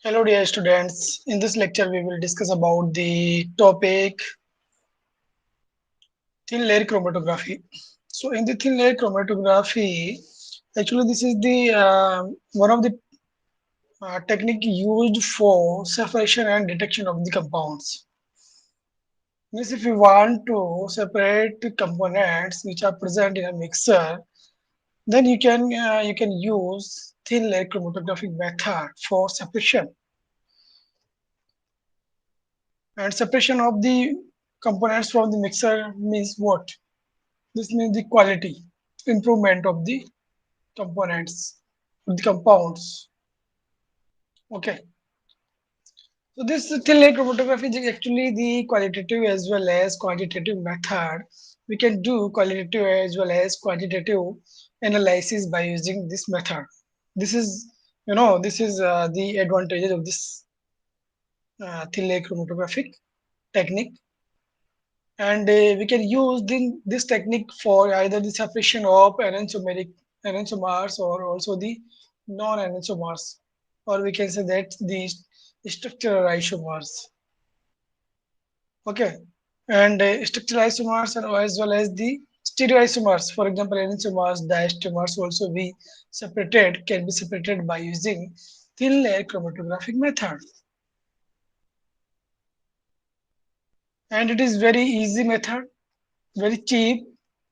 Hello dear students. In this lecture we will discuss about the topic thin layer chromatography. So in the thin layer chromatography, actually this is the one of the technique used for separation and detection of the compounds. Means if you want to separate the components which are present in a mixer, then you can use thin layer chromatographic method for separation. And separation of the components from the mixer means what? This means the quality improvement of the components, of the compounds. Okay. So this thin layer chromatography is actually the qualitative as well as quantitative method. We can do qualitative as well as quantitative analysis by using this method. This is, this is the advantages of this thin layer chromatographic technique. And we can use this technique for either the separation of enantiomers or also the non-enantiomers, or we can say that the structural isomers. Okay, and structural isomers and as well as the stereoisomers. For example, enantiomers, diastomers also be separated can be separated by using thin layer chromatographic method, and it is very easy method, very cheap,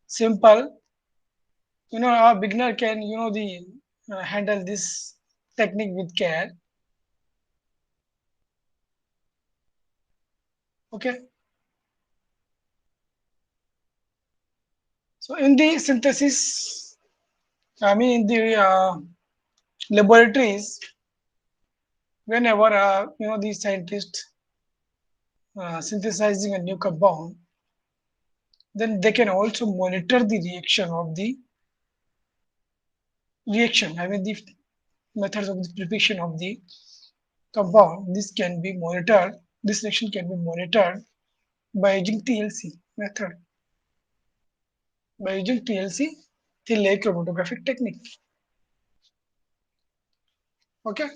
simple. A beginner can the handle this technique with care. Okay, so in the synthesis, I mean in the laboratories, whenever the scientist synthesizing a new compound, then they can also monitor the reaction, I mean the methods of the preparation of the compound. This can be monitored, this reaction can be monitored by using TLC method, by using TLC, thin layer chromatographic technique. Okay,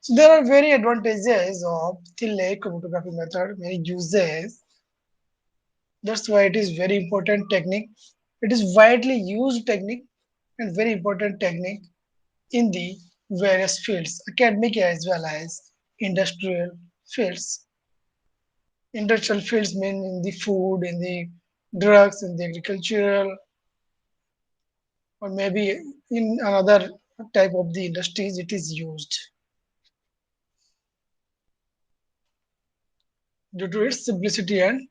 so there are very advantages of thin layer chromatography method, many uses. That's why it is very important technique. It is widely used technique and very important technique in the various fields, academic as well as industrial fields. Industrial fields mean in the food, in the drugs, in the agricultural, or maybe in another type of the industries it is used due to its simplicity and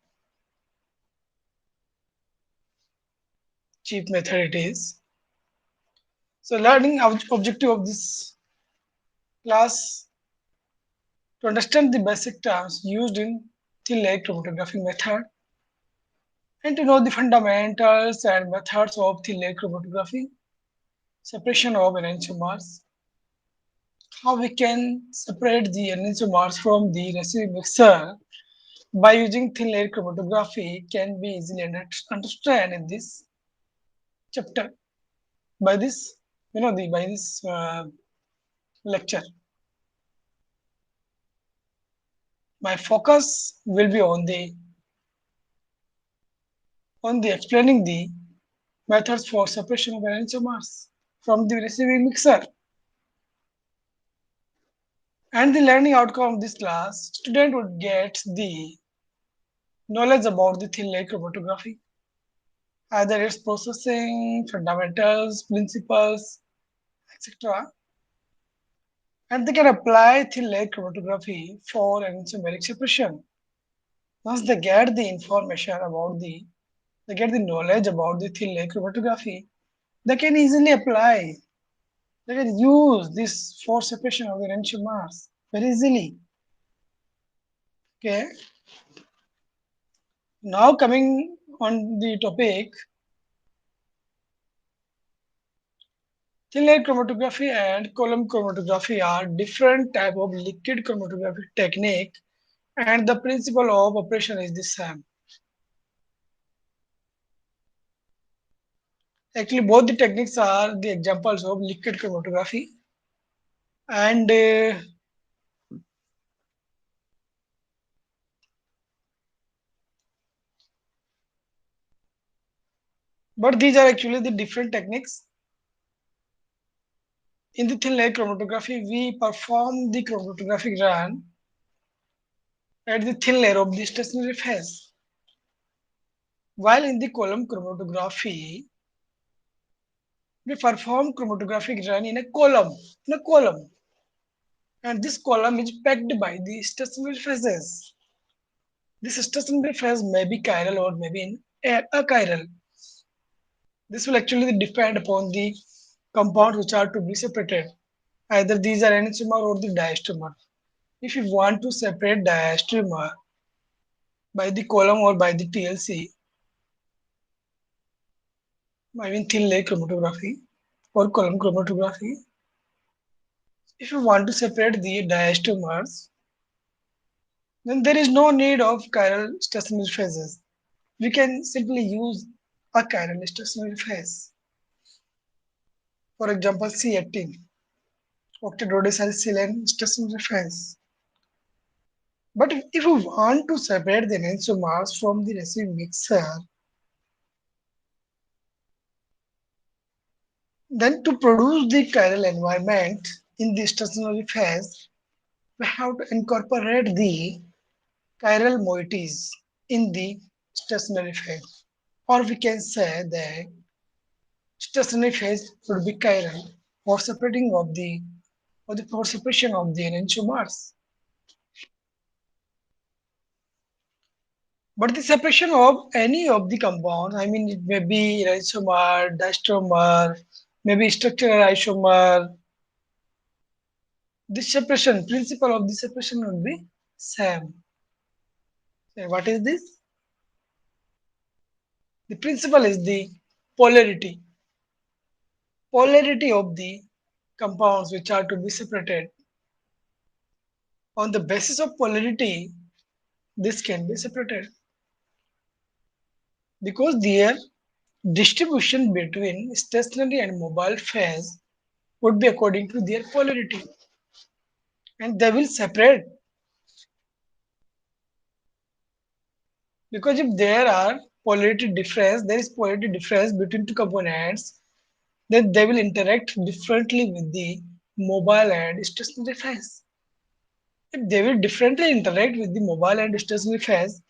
cheap method it is. So learning objective of this class to understand the basic terms used in thin layer chromatography method and to know the fundamentals and methods of thin layer chromatography, separation of enantiomers, how we can separate the enantiomers from the receiving mixer by using thin layer chromatography can be easily understood in this chapter by this by this lecture. My focus will be on the explaining the methods for separation of enantiomers from the receiving mixer. And the learning outcome of this class, student would get the knowledge about the thin layer chromatography, either its processing, fundamentals, principles, etc. And they can apply thin layer chromatography for enantiomeric separation. Once they get the information about they get the knowledge about the thin layer chromatography, they can easily apply, they can use this for separation of the enantiomers very easily. Okay. Now coming on the topic, thin layer chromatography and column chromatography are different type of liquid chromatography technique, and the principle of operation is the same. Actually, both the techniques are the examples of liquid chromatography, and But these are actually the different techniques. In the thin layer chromatography, we perform the chromatographic run at the thin layer of the stationary phase. While in the column chromatography, we perform chromatographic run in a column, and this column is packed by the stationary phases. This stationary phase may be chiral or maybe in achiral. This will actually depend upon the compounds which are to be separated. Either these are enantiomer or the diastereomer. If you want to separate diastereomer by the column or by the TLC, I mean thin layer chromatography or column chromatography, if you want to separate the diastereomers, then there is no need of chiral stationary phases. We can simply use a chiral stationary phase. For example, C18, octadodecylsilane stationary phase. But if we want to separate the enantiomers from the receiving mixer, then to produce the chiral environment in the stationary phase, we have to incorporate the chiral moieties in the stationary phase. Or we can say that stationary phase would be chiral for separating of the or the for separation of the enantiomers. But the separation of any of the compounds, I mean, it may be isomer, diastereomer, maybe structural isomer. The separation principle of the separation would be same. So what is this? The principle is the polarity. Polarity of the compounds which are to be separated. On the basis of polarity, this can be separated because their distribution between stationary and mobile phase would be according to their polarity, and they will separate because if there is polarity difference between two components, then they will interact differently with the mobile and stationary phase. If they will differently interact with the mobile and stationary phase,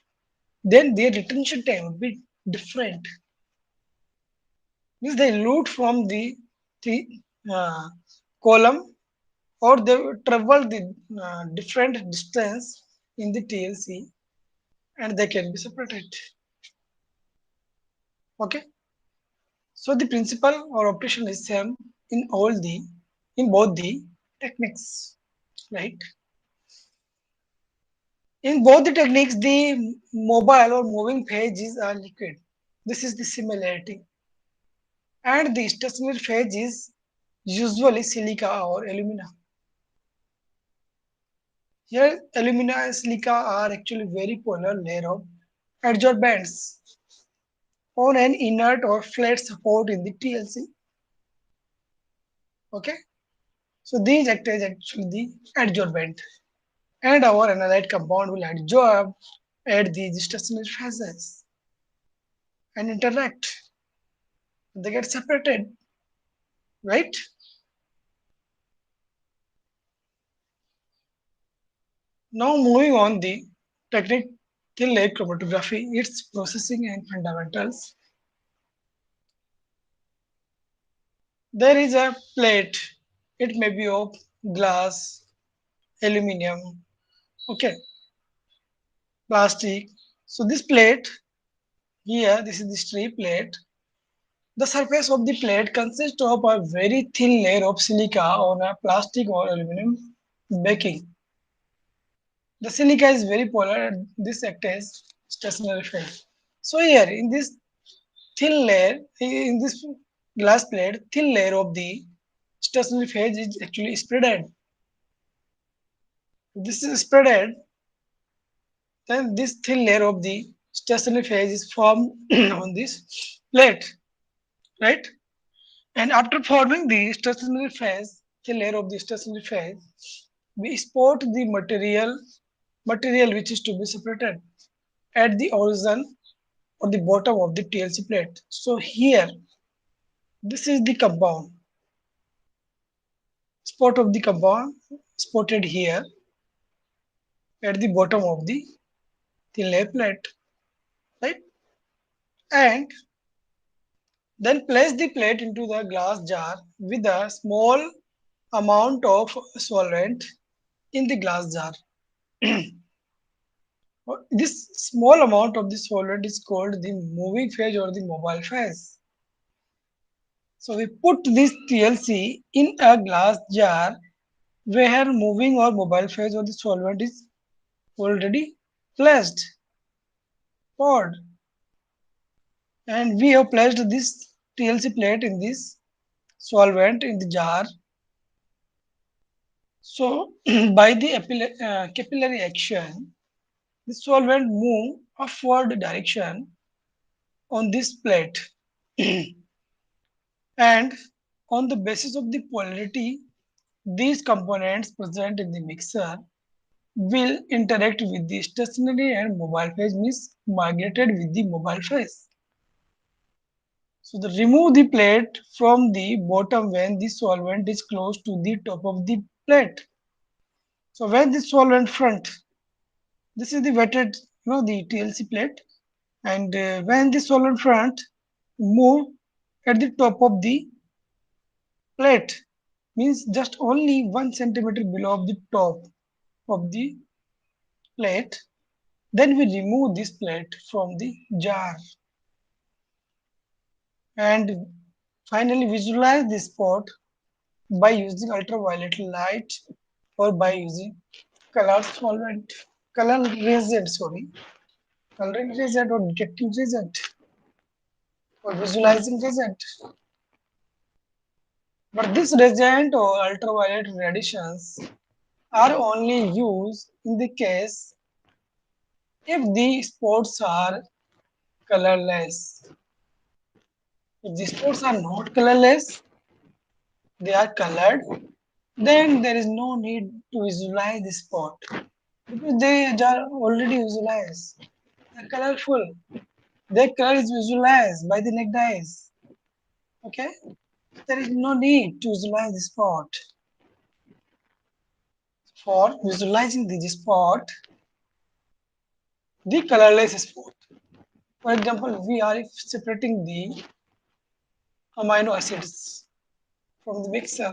then their retention time will be different. Means they loot from the uh, column, or they will travel the different distance in the TLC, and they can be separated. Okay. So the principle or operation is same in both the techniques, right? In both the techniques, the mobile or moving phase are liquid. This is the similarity, and the stationary phase is usually silica or alumina. Here, alumina and silica are actually very polar layer of adsorbents on an inert or flat support in the TLC. Okay, so these act as actually the adsorbent, and our analyte compound will adsorb at these stationary phases and interact. They get separated, right? Now moving on the technique till layer chromatography, its processing and fundamentals. There is a plate. It may be of glass, aluminium, okay, plastic. So this plate here, this is the strip plate. The surface of the plate consists of a very thin layer of silica on a plastic or aluminum backing. The silica is very polar and this acts as stationary phase. So here in this thin layer, in this glass plate, thin layer of the stationary phase is actually spreaded. If this is spreaded, then this thin layer of the stationary phase is formed on this plate, right? And after forming the stationary phase, thin layer of the stationary phase, we spot the material which is to be separated at the origin or the bottom of the TLC plate. So here, this is the compound, spot of the compound spotted here at the bottom of the thin layer plate, right? And then place the plate into the glass jar with a small amount of solvent in the glass jar. This small amount of the solvent is called the moving phase or the mobile phase. So we put this TLC in a glass jar where moving or mobile phase or the solvent is already placed, poured, and we have placed this TLC plate in this solvent in the jar. So by the capillary action, the solvent move upward direction on this plate, and on the basis of the polarity, these components present in the mixer will interact with the stationary and mobile phase, means migrated with the mobile phase. So the remove the plate from the bottom when the solvent is close to the top of the plate. So when the solvent front, this is the wetted, the TLC plate, and when the solvent front move at the top of the plate, means just only 1 centimeter below the top of the plate, then we remove this plate from the jar and finally visualize the spot by using ultraviolet light or by using color solvent, color reagent, coloring reagent or detecting reagent or visualizing reagent. But this reagent or ultraviolet radiations are only used in the case if the spots are colorless. If the spots are not colorless, they are colored, then there is no need to visualize the spot because they are already visualized. They're colorful. Their color is visualized by the naked eyes. Okay? There is no need to visualize the spot. For visualizing the spot, the colorless spot. For example, we are separating the amino acids from the mixer.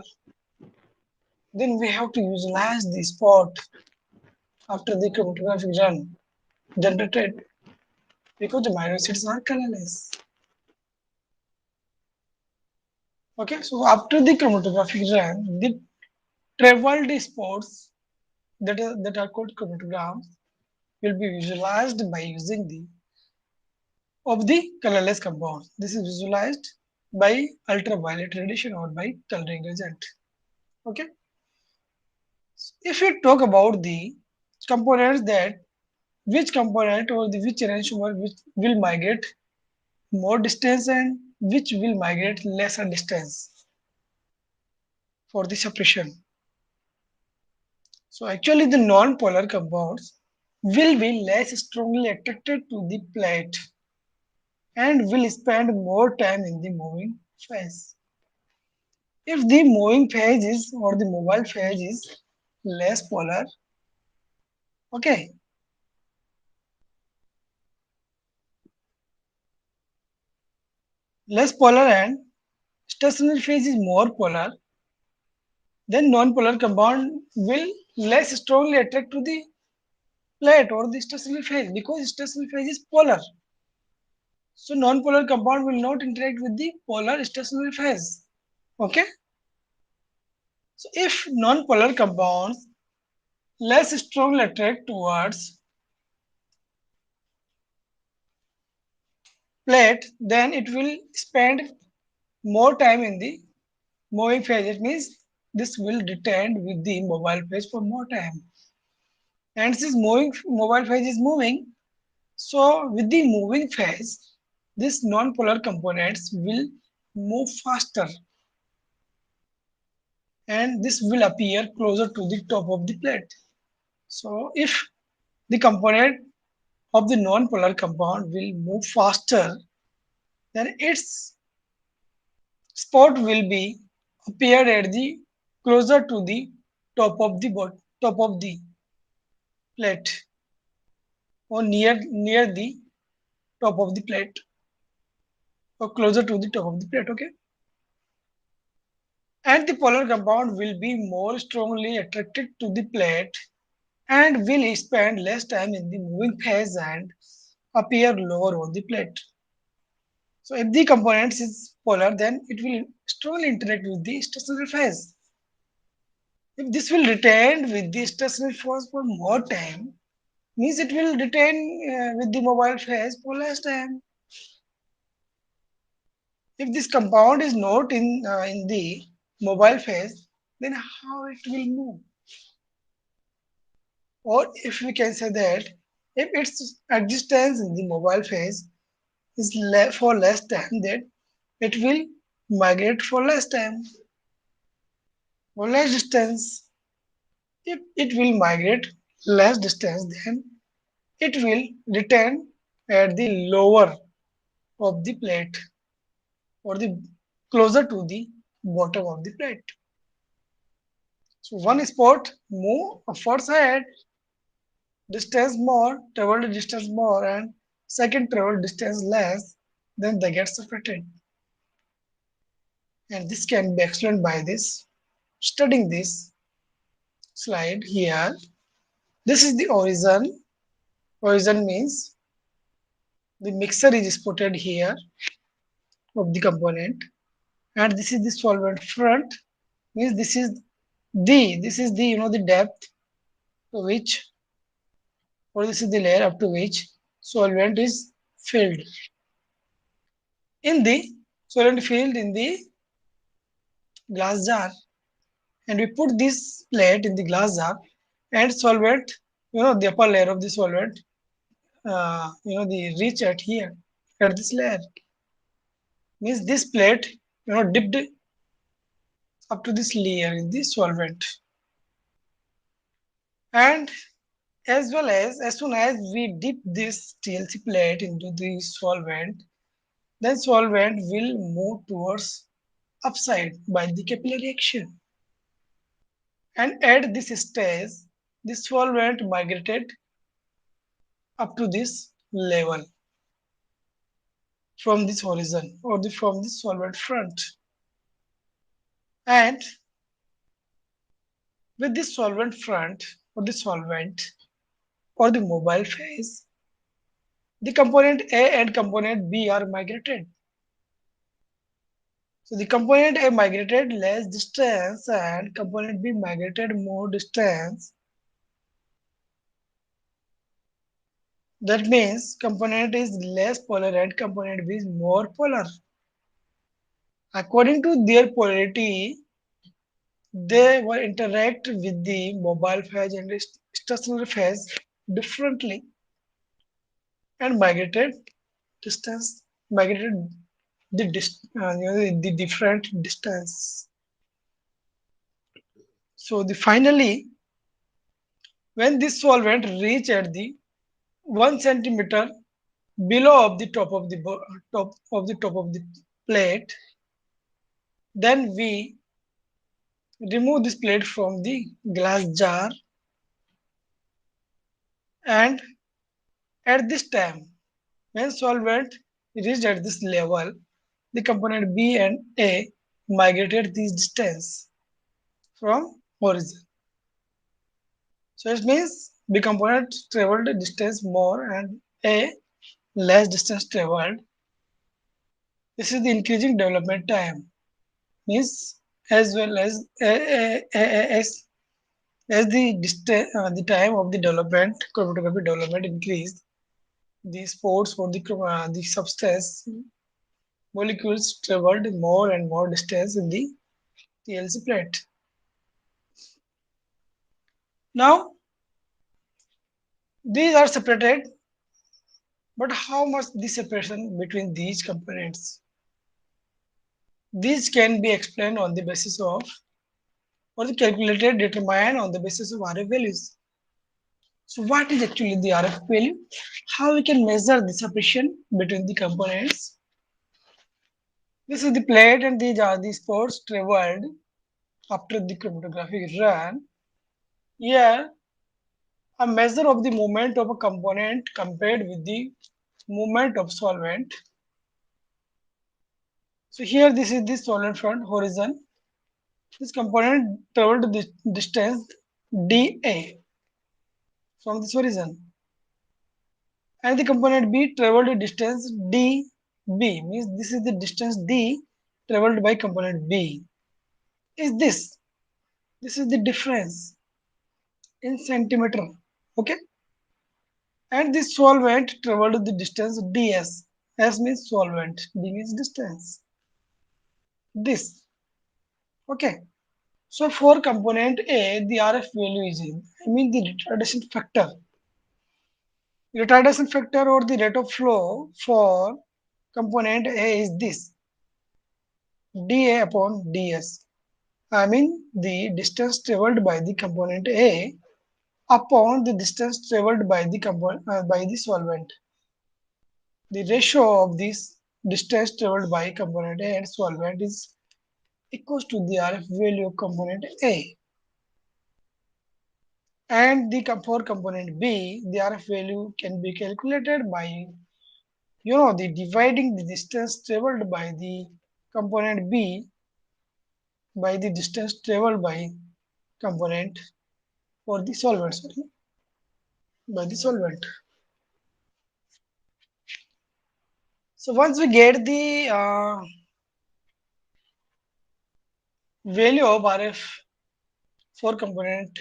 Then we have to visualize the spot after the chromatographic run generated because the amino acids are colorless. Okay, so after the chromatographic run, the traveled spots that are called chromatograms will be visualized by using the of the colorless compounds. This is visualized by ultraviolet radiation or by coloring agent. Okay, if we talk about the components that which component or the which enantiomer which will migrate more distance and which will migrate lesser distance for the separation. So actually the non-polar compounds will be less strongly attracted to the plate and will spend more time in the moving phase. If the moving phase is or the mobile phase is less polar, okay, less polar and stationary phase is more polar, then non-polar compound will less strongly attract to the plate or the stationary phase because stationary phase is polar. So non-polar compound will not interact with the polar stationary phase. Okay. So if non-polar compounds less strongly attract towards plate, then it will spend more time in the moving phase. It means this will retain with the mobile phase for more time. And since moving mobile phase is moving, so with the moving phase, these non-polar components will move faster and this will appear closer to the top of the plate. So if the component of the non-polar compound will move faster, then its spot will be appeared at the closer to the top of the plate or near the top of the plate or closer to the top of the plate. Okay, and the polar compound will be more strongly attracted to the plate and will spend less time in the moving phase and appear lower on the plate. So if the components is polar, then it will strongly interact with the stationary phase. If this will retain with the stationary phase for more time, means it will retain with the mobile phase for less time. If this compound is not in the mobile phase, then how it will move? Or if we can say that if its existence in the mobile phase is for less time, that it will migrate for less time, for less distance. If it will migrate less distance, then it will return at the lower of the plate or the closer to the bottom of the plate. So one spot move upwards ahead, distance more, travel distance more, and second travel distance less, then they get separated. And this can be explained by this. Studying this slide here, this is the origin. Origin means the mixer is spotted here of the component, and this is the solvent front. Means this is the the depth to which, or this is the layer up to which solvent is filled. In the solvent filled in the glass jar, and we put this plate in the glass jar and solvent, the upper layer of the solvent, the reach at here at this layer, means this plate dipped up to this layer in the solvent. And as soon as we dip this TLC plate into the solvent, then solvent will move towards upside by the capillary action. And at this stage, the solvent migrated up to this level from this horizon or from this solvent front. And with this solvent front or the solvent or the mobile phase, the component A and component B are migrated. So the component A migrated less distance and component B migrated more distance. That means component is less polar and component B is more polar. According to their polarity, they will interact with the mobile phase and stationary phase differently and migrated the different distance. So the finally, when this solvent reach at the 1 centimeter below of the top of the plate, then we remove this plate from the glass jar, and at this time, when solvent reached at this level, the component B and A migrated this distance from origin. So it means B component traveled distance more and A less distance traveled. This is the increasing development time. Means as well as the time of the development chromatography development increased, the spores for the substance molecules traveled more and more distance in the TLC plate. Now these are separated, but how much the separation between these components? These can be explained on the basis of, or the calculated determined on the basis of RF values. So what is actually the RF value? How we can measure the separation between the components? This is the plate and these are the spots traveled after the chromatographic run. Here, a measure of the movement of a component compared with the movement of solvent. So here this is the solvent front horizon. This component traveled the distance dA from this horizon, and the component B traveled the distance dB, means this is the distance D traveled by component B. Is this? This is the difference in centimeter. Okay, and the solvent traveled the distance ds. S means solvent, D means distance. This. Okay. So for component A, the RF value is in, the retardation factor. Retardation factor or the rate of flow for component A is this, dA upon ds. The distance traveled by the component A upon the distance traveled by the by the solvent. The ratio of this distance traveled by component A and solvent is equals to the RF value of component A. And for component B, the RF value can be calculated by the dividing the distance traveled by the component B by the distance traveled by component for the solvent, by the solvent. So once we get the value of RF for component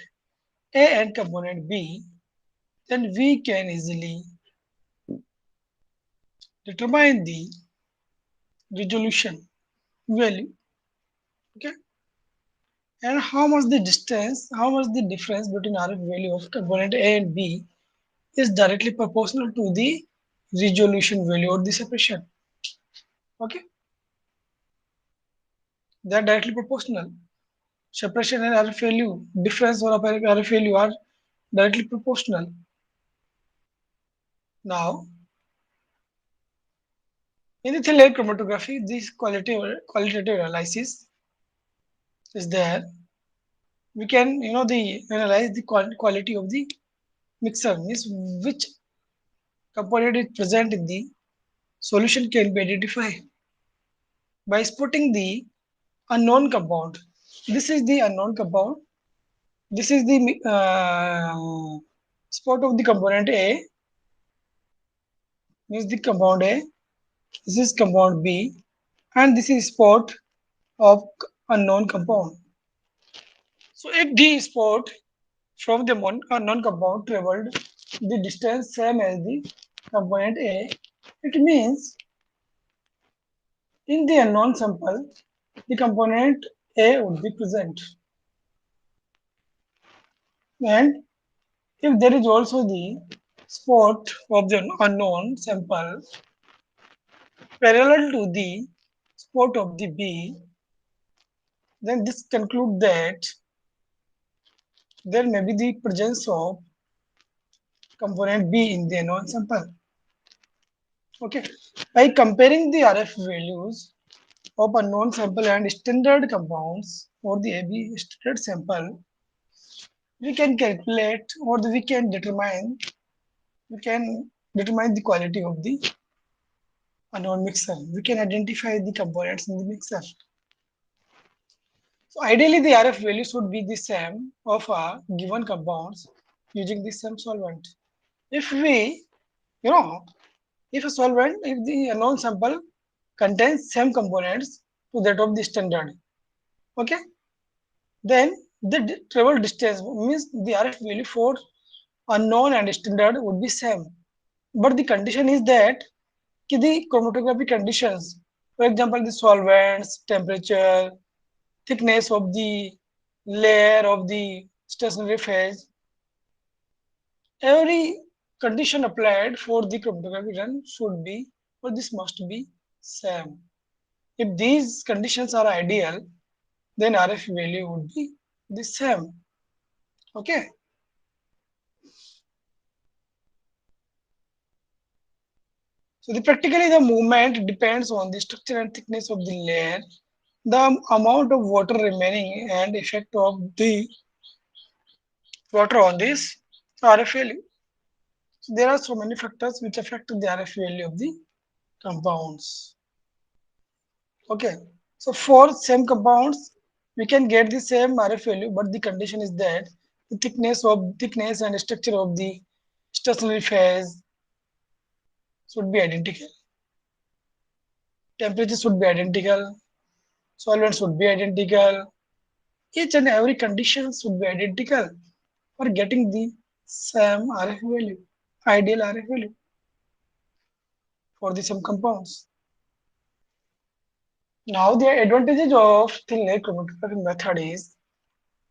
A and component B, then we can easily determine the resolution value. Okay, and how much the distance, how much the difference between RF value of component A and B is directly proportional to the resolution value or the separation. Okay, they are directly proportional. Separation and RF value, difference or RF value are directly proportional. Now, in the thin layer chromatography, this qualitative analysis is there. We can, the analyze the quality of the mixer, means which component is present in the solution can be identified by spotting the unknown compound. This is the unknown compound. This is the spot of the component A, means the compound A. This is compound B, and this is spot of unknown compound. So if the spot from the unknown compound traveled the distance same as the component A, it means in the unknown sample, the component A would be present. And if there is also the spot of the unknown sample parallel to the spot of the B, then this conclude that there may be the presence of component B in the unknown sample. Okay, by comparing the RF values of unknown sample and standard compounds for the AB standard sample, we can calculate or we can determine the quality of the unknown mixer. We can identify the components in the mixer. So ideally the RF value should be the same of a given compounds using the same solvent. If we, you know, if the unknown sample contains same components to that of the standard, okay, then the travel distance means the RF value for unknown and standard would be same. But the condition is that the chromatography conditions, for example, the solvents, temperature, thickness of the layer of the stationary phase, every condition applied for the chromatography run should be, or this must be same. If these conditions are ideal, then RF value would be the same. Okay. So practically the movement depends on the structure and thickness of the layer, the amount of water remaining, and effect of the water on this RF value. So there are so many factors which affect the RF value of the compounds. Okay, so for same compounds, we can get the same RF value, but the condition is that the thickness and structure of the stationary phase should be identical. Temperature should be identical. Solvents should be identical. Each and every condition should be identical for getting the same RF value, ideal RF value for the same compounds. Now the advantages of thin layer chromatography method is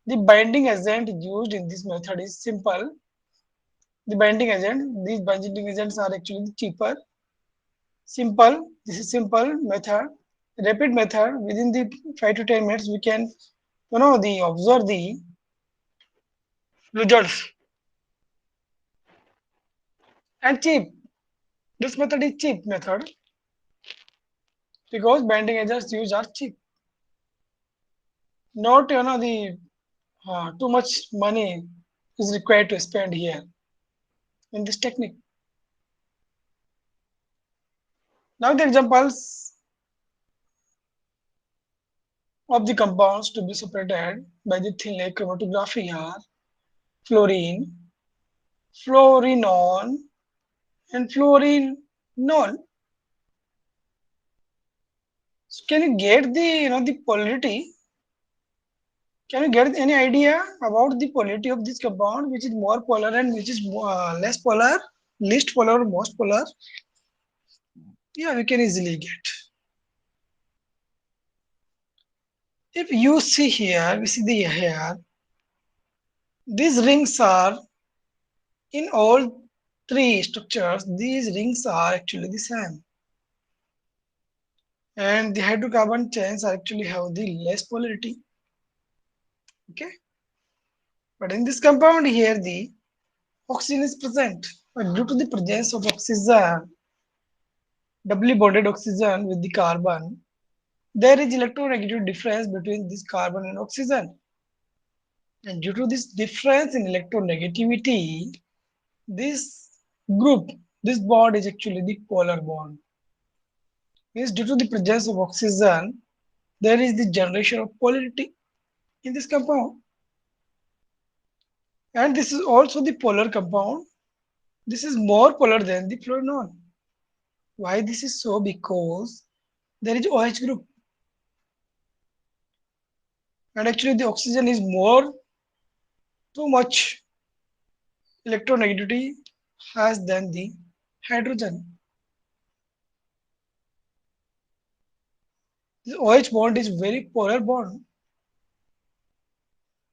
the binding agent used in this method is simple. These binding agents are actually cheaper. Simple, this is simple method. Rapid method, within the 5 to 10 minutes we can the observe the results. And cheap. This method is cheap method because binding agents used are cheap. Not the too much money is required to spend here in this technique. Now the examples of the compounds to be separated by the thin layer chromatography are fluorine, fluorinol, and fluorinol. So can you get the the polarity? Can you get any idea about the polarity of this compound, which is more polar and which is less polar, least polar, most polar? Yeah, we can easily get. If you see here, we see the here. These rings are in all three structures. These rings are actually the same, and the hydrocarbon chains actually have the less polarity. Okay, but in this compound here, the oxygen is present. But due to the presence of oxygen, doubly bonded oxygen with the carbon, there is electronegative difference between this carbon and oxygen. And due to this difference in electronegativity, this group, this bond is actually the polar bond. Means due to the presence of oxygen, there is the generation of polarity in this compound. And this is also the polar compound. This is more polar than the fluorinol. Why this is so? Because there is OH group. And actually the oxygen is more too much electronegativity has than the hydrogen. This OH bond is very polar bond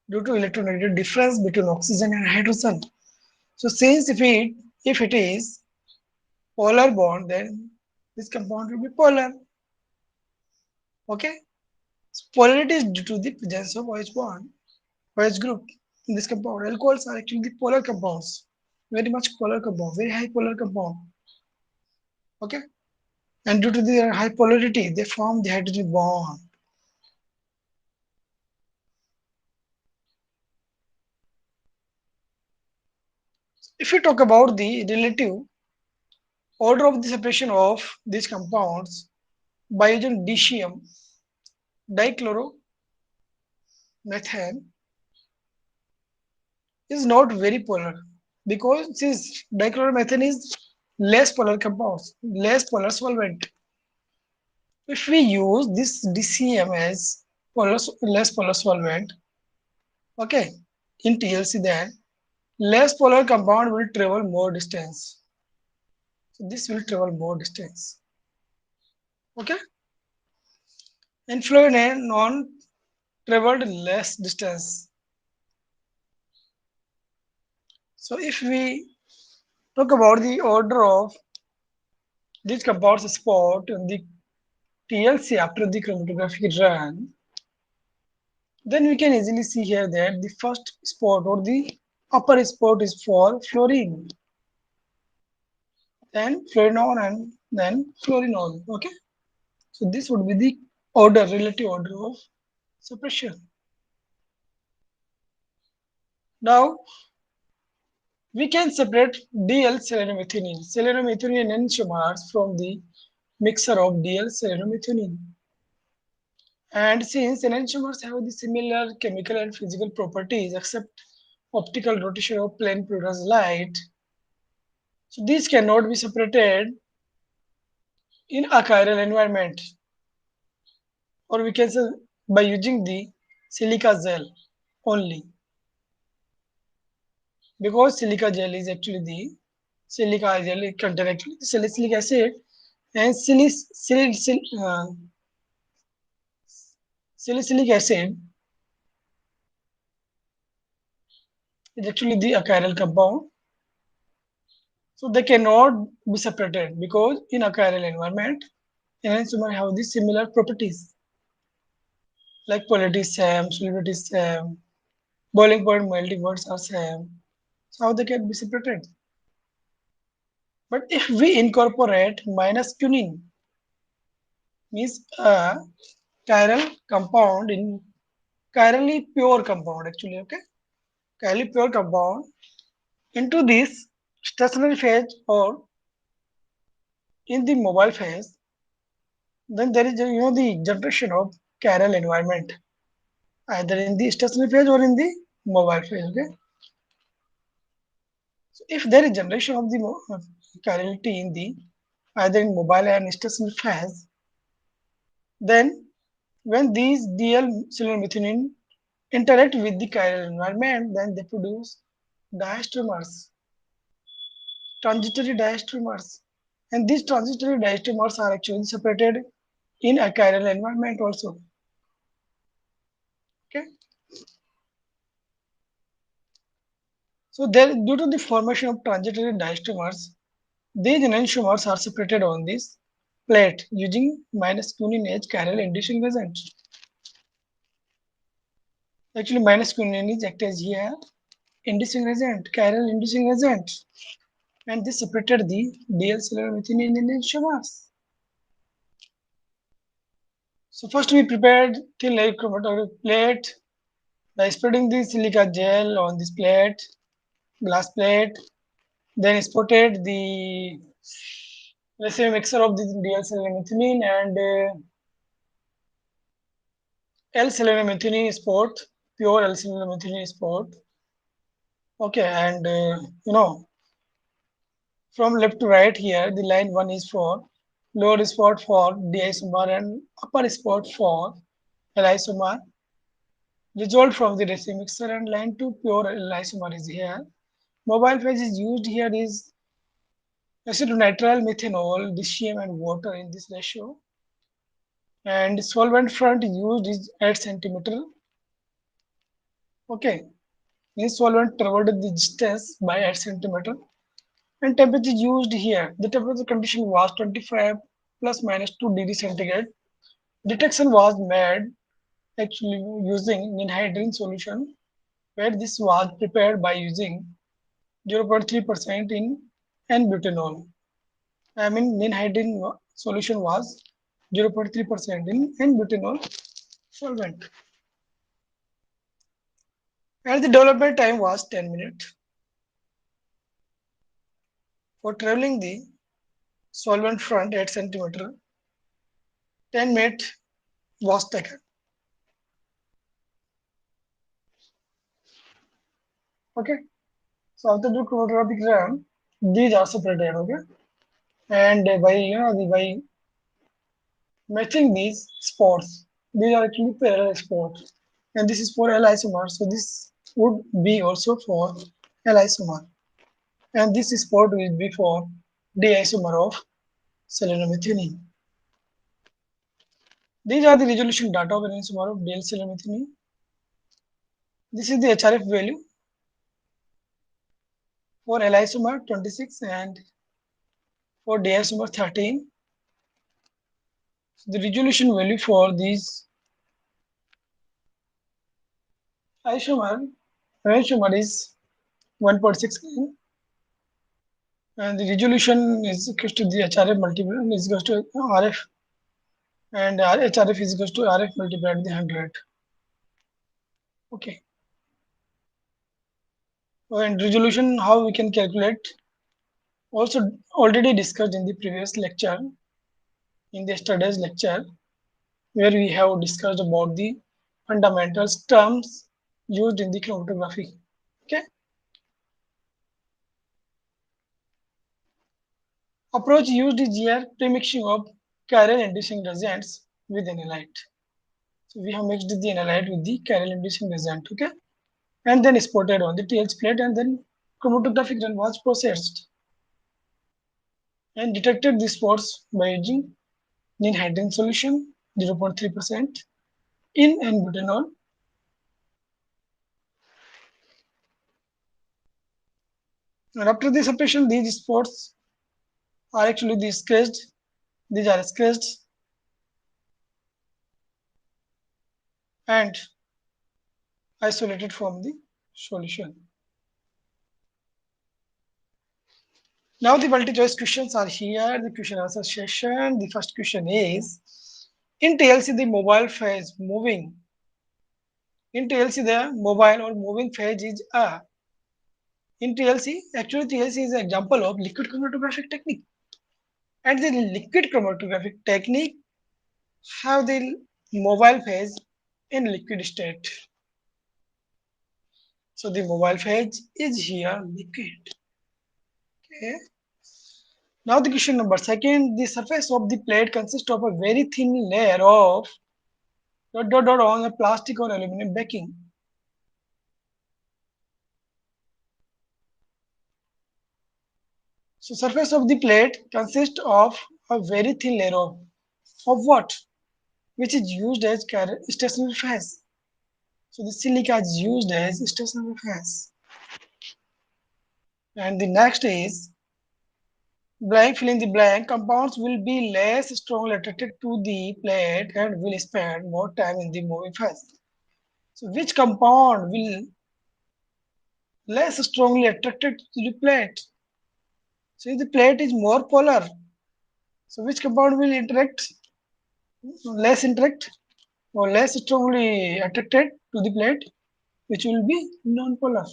due to electronegative difference between oxygen and hydrogen. So since if it is polar bond, then this compound will be polar. Okay. So polarity is due to the presence of OH bond, OH group in this compound. Alcohols are actually the polar compounds, very much polar compound, very high polar compound. Okay. And due to their high polarity, they form the hydrogen bond. If we talk about the relative order of the separation of these compounds by using DCM, dichloromethane, is not very polar because since dichloromethane is less polar compounds, less polar solvent. If we use this DCM as less polar solvent, okay, in TLC, then less polar compound will travel more distance. So this will travel more distance. Okay, and fluorine non traveled less distance. So if we talk about the order of these compounds spot in the TLC after the chromatographic run, then we can easily see here that the first spot or the upper spot is for fluorine. then fluorinol, and then fluorinol. Okay, so this would be the order, relative order of suppression. Now we can separate DL-selenomethionine, selenomethionine enantiomers from the mixture of DL-selenomethionine. And since enantiomers have the similar chemical and physical properties except optical rotation of plane polarized light, so these cannot be separated in a chiral environment, or we can say by using the silica gel only, because silica gel is actually the silica gel contain actually salicylic acid, and salicylic acid is actually the achiral compound, so they cannot be separated because in achiral environment enantiomer have the similar properties like polarity is same, solubility is same, boiling point, melting points are same, so how they can be separated. But if we incorporate minus quinine, means a chiral compound in chirally pure compound actually, okay, chirally pure compound into this stationary phase or in the mobile phase, then there is the generation of chiral environment either in the stationary phase or in the mobile phase. Okay, so if there is generation of the chirality in the either in mobile and stationary phase, then when these DL-selenomethionine interact with the chiral environment, then they produce diastereomers, transitory diastereomers. And these transitory diastereomers are actually separated in a chiral environment also. Okay. So there, due to the formation of transitory diastereomers, these enantiomers are separated on this plate using minus quinine as chiral inducing agent. Actually, minus quinine is act as here inducing agent, chiral inducing agent, and this separated the DL-selenomethionine enantiomers. So first we prepared thin layer chromatographic plate by spreading the silica gel on this plate, glass plate, then spotted the let's say mixture of the DL-selenomethionine and L-selenomethionine sport, pure L-selenomethionine sport. Okay, and from left to right here, the line 1 is for lower spot for D-isomer and upper spot for L-isomer. Result from the racing mixer, and line 2 pure L-isomer is here. Mobile phase is used here is acetonitride, methanol, DCM and water in this ratio. And solvent front used is 8 centimeter. Okay, this solvent traveled the distance by 8 centimeter. And temperature used here, the temperature condition was 25 plus minus 2 degree centigrade. Detection was made actually using ninhydrin solution, where this was prepared by using 0.3% in N-butanol. I mean, ninhydrin solution was 0.3% in N-butanol solvent. And the development time was 10 minutes. For traveling the solvent front 8 centimeter, 10 minutes was taken. Okay. So after the chromatographic RAM, these are separated. Okay. And by by matching these spots, these are actually parallel spots, and this is for L isomer. So this would be also for L isomer, and this spot will be for D isomer of selenomethionine. These are the resolution data of an isomer of DL selenomethionine. This is the HRF value for L isomer 26 and for D isomer 13. So the resolution value for these isomer is 1.69, and the resolution is equal to the HRF multiplied is equal to RF, and HRF is equal to RF multiplied by the 100. Okay. And resolution, how we can calculate, also already discussed in the previous lecture, in the yesterday's lecture, where we have discussed about the fundamentals terms used in the chromatography. Okay. Approach used is here premixing of chiral inducing reagents with analyte. So we have mixed the analyte with the chiral inducing reagent, okay, and then spotted on the TLC plate, and then chromatographic run was processed and detected the spots by using ninhydrin solution 0.3% in N-butanol. And after the separation, these spots are actually these are scratched and isolated from the solution. Now the multi-choice questions are here, the question answer session. The first question is, in TLC the mobile phase moving, in TLC the mobile or moving phase is a, in TLC, actually TLC is an example of liquid chromatographic technique. And the liquid chromatographic technique have the mobile phase in liquid state. So the mobile phase is here liquid. Okay. Now the question number second, the surface of the plate consists of a very thin layer of on a plastic or aluminum backing. So surface of the plate consists of a very thin layer of what? Which is used as stationary phase. So the silica is used as stationary phase. And the next is blank, fill in the blank. Compounds will be less strongly attracted to the plate and will spend more time in the moving phase. So which compound will less strongly attracted to the plate? So if the plate is more polar, so which compound will interact or less strongly attracted to the plate, which will be non-polar.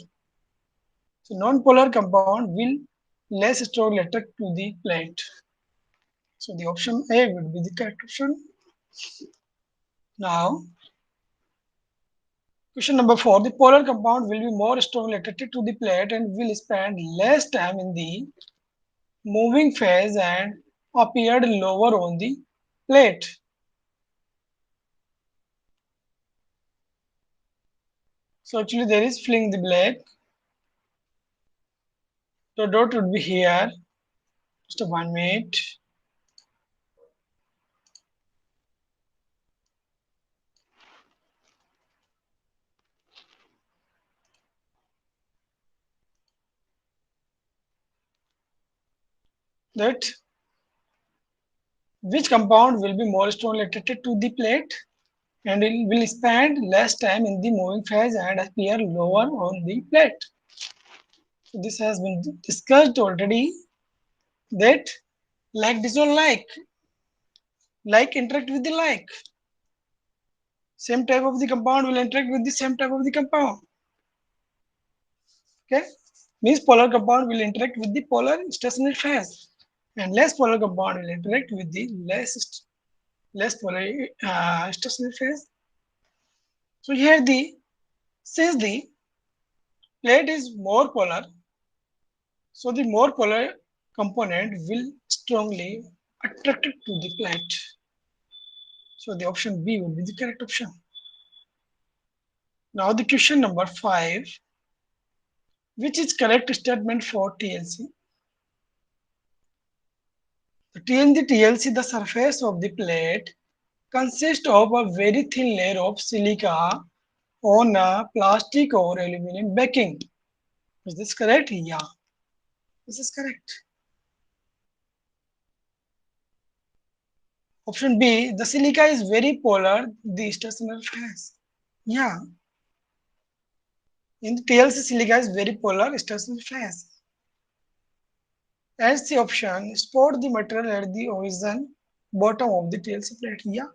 So non-polar compound will less strongly attract to the plate. So the option A would be the correct option. Now, question number 4. The polar compound will be more strongly attracted to the plate and will spend less time in the moving phase and appeared lower on the plate. So actually there is filling the blank. The dot would be here. Just 1 minute. That which compound will be more strongly attracted to the plate and it will spend less time in the moving phase and appear lower on the plate. So this has been discussed already that like dissolve like interact with the like. Same type of the compound will interact with the same type of the compound. Okay, means polar compound will interact with the polar stationary phase, and less polar compound will interact with the less polar stationary phase. So here the since the plate is more polar, so the more polar component will strongly attracted to the plate. So the option B would be the correct option. Now the question number 5, which is correct statement for TLC? In the TLC, the surface of the plate consists of a very thin layer of silica on a plastic or aluminum backing. Is this correct? Yeah, this is correct. Option B, the silica is very polar, the stationary phase. Yeah, in the TLC, silica is very polar, stationary phase. As the option, spot the material at the origin bottom of the TLC plate. Yeah,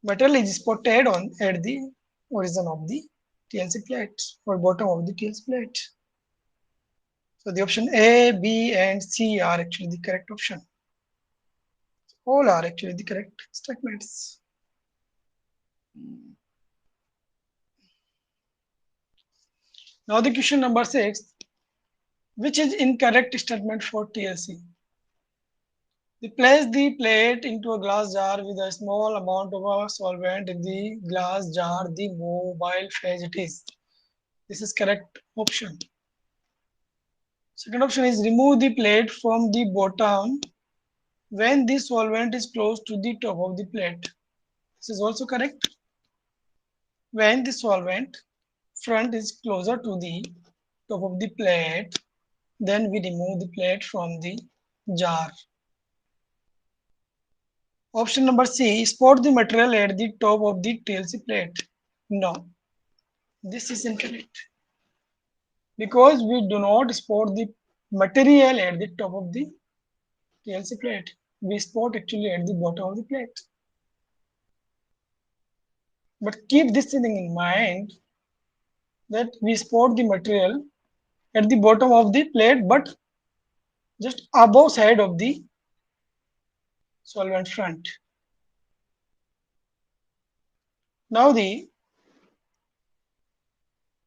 material is spotted on at the origin of the TLC plate or bottom of the TLC plate. So the option A, B, and C are actually the correct option. All are actually the correct statements. Now the question number 6, which is incorrect statement for TLC? We place the plate into a glass jar with a small amount of a solvent in the glass jar, the mobile phase it is. This is correct option. Second option is remove the plate from the bottom when the solvent is close to the top of the plate. This is also correct. When the solvent front is closer to the top of the plate, then we remove the plate from the jar. Option number C, spot the material at the top of the TLC plate. No, this is incorrect because we do not spot the material at the top of the TLC plate. We spot actually at the bottom of the plate. But keep this thing in mind that we spot the material at the bottom of the plate but just above side of the solvent front. Now the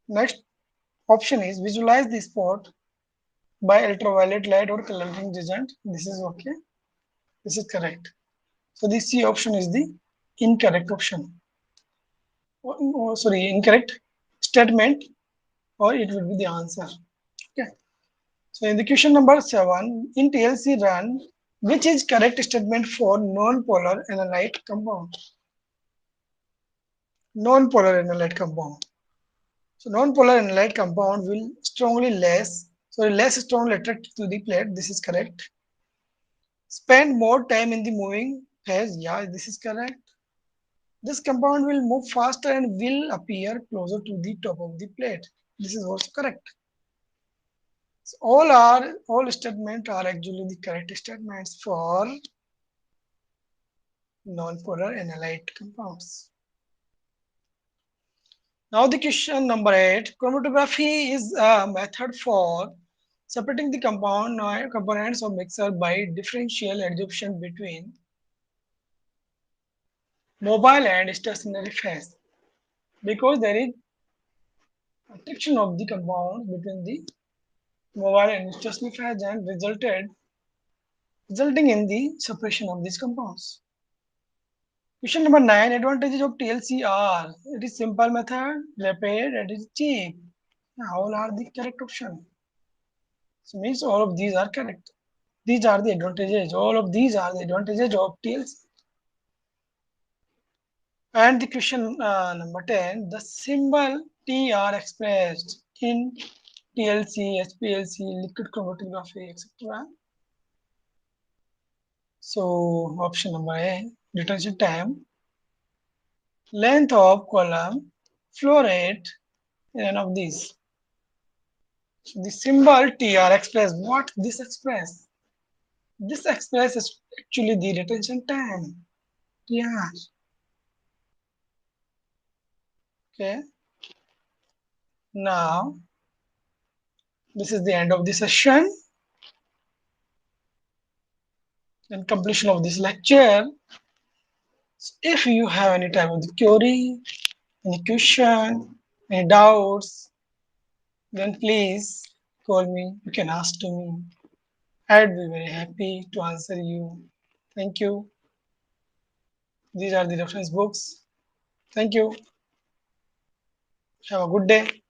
next option is visualize the spot by ultraviolet light or coloring agent. This is okay. This is correct. So the C option is the incorrect option. Sorry, incorrect statement, or it will be the answer. Okay. So in the question number 7, in TLC run, which is correct statement for non-polar analyte compound? Non-polar analyte compound. So non-polar analyte compound will less strongly attract to the plate. This is correct. Spend more time in the moving phase. Yeah, this is correct. This compound will move faster and will appear closer to the top of the plate. This is also correct. So all statements are actually the correct statements for non-polar analyte compounds. Now the question number 8. Chromatography is a method for separating the components of mixer by differential adsorption between mobile and stationary phase. Because there is attraction of the compound between the mobile and stationary phase and resulting in the separation of these compounds. Question number 9. Advantages of TLC are it is simple method, rapid, and it is cheap. All are the correct option. So means all of these are correct. These are the advantages. All of these are the advantages of TLC. And the question number 10. The symbol T are expressed in TLC, SPLC, liquid chromatography, etc. So option number A, detention time, length of column, flow rate, none of these. So the symbol TR express what this express? This express is actually the retention time. TR. Okay. Now this is the end of the session and completion of this lecture. So if you have any type of the query, any question, any doubts, then please call me. You can ask to me. I'd be very happy to answer you. Thank you. These are the reference books. Thank you. Have a good day.